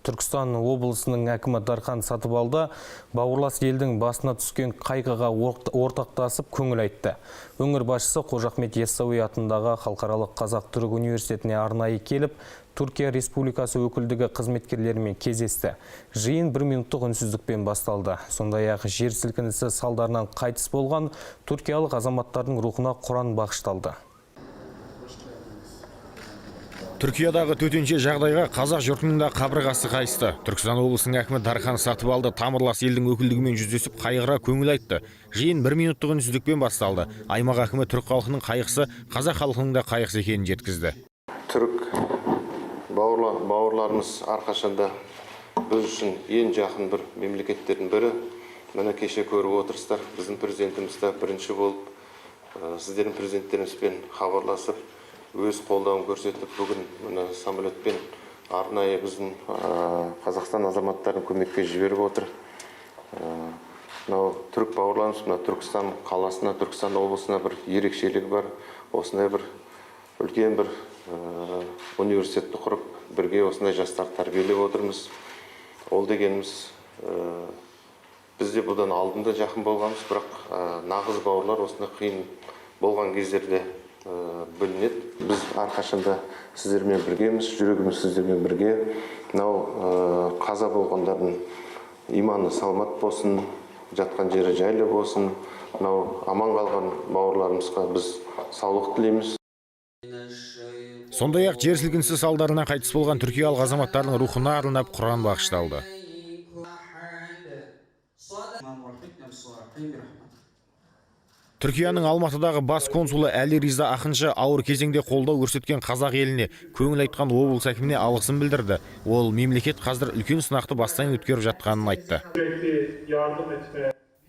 Түркістан облысының әкімі Дархан Сатыбалды бауырлас елдің басына түскен қайғыға ортақтасып көңіл айтты. Өңір басшысы Қожа Ахмет Яссауи атындағы Халықаралық Қазақ-Түрік университетіне арнайы келіп, Түркия Республикасы өкілдігі қызметкерлерімен кездесті. Жиын 1 минуттық үнсіздікпен басталды. Сондай-ақ жер сілкінісі салдарынан қайтыс болған түркиялық азаматтардың рухына Құран бағышталды. Түркиядағы төтенше жағдайға қазақ жұртының да қабырғасы қайысты. Түркістан облысының әкімі Дархан Сатыбалды тамырлас елдің өкілдігімен жүздесіп қайғыра көңіл айтты. Жиын 1 минуттық үнсіздікпен басталды. Аймақ әкімі түрік халқының қайғысы қазақ халқының да қайғысы екенін жеткізді. Түрік бауырларымыз әрқашанда біз үшін ең жақын бір мемлекеттердің бірі. Міне кеше көріп отырсыздар, біздің президентіміз де бірінші болып сіздердің президенттеріңізбен хабарласып, өз қолдауын көрсетіп, бүгін міне самолетпен арнайы біздің Қазақстан азаматтарын көмекке жіберіп отыр. Мынау түрік бауырларымыз мына Түркістан қаласына, Түркістан облысына бір ерекшелігі бар. Осындай бір үлкен бір университетті құрып, бірге осындай жастар тәрбиелеп отырмыз. Ол дегеніміз бізде бұдан алдында жақын болғанбыз, бірақ нағыз бауырлар осындай қиын болған кездерде білінеді. Біз әрқашанда сіздермен біргеміз, жүрегіміз сіздермен бірге. Мынау қаза болғандардың иманы саламат болсын, жатқан жері жайлы болсын. Мынау аман қалған бауырларымызға біз саулық тілейміз. Сондай-ақ жер сілкінісі салдарынан қайтыс болған түркиялық азаматтардың рухына арнап Құран бағышталды. Түркияның Алматыдағы бас консулы Әли Риза Ақыншы ауыр кезеңде қолдау көрсеткен қазақ еліне көңіл айтқан облыс әкіміне алғысын білдірді. Ол мемлекет қазір үлкен сынақты бастан өткеріп жатқанын айтты.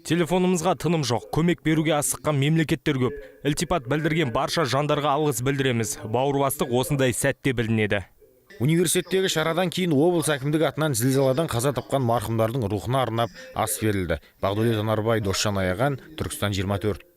Телефонымызға тыным жоқ, көмек беруге асыққан мемлекеттер көп. Ілтипат білдірген барша жандарға алғыс білдіреміз. Бауырластық осындай сәтте білінеді. Университеттегі шарадан кейін облыс әкімдігі атынан зілзаладан қаза тапқан марқұмдардың рухына арнап ас берілді. Бағдәулет Анарбай, Досжан Аяған, Түркістан 24.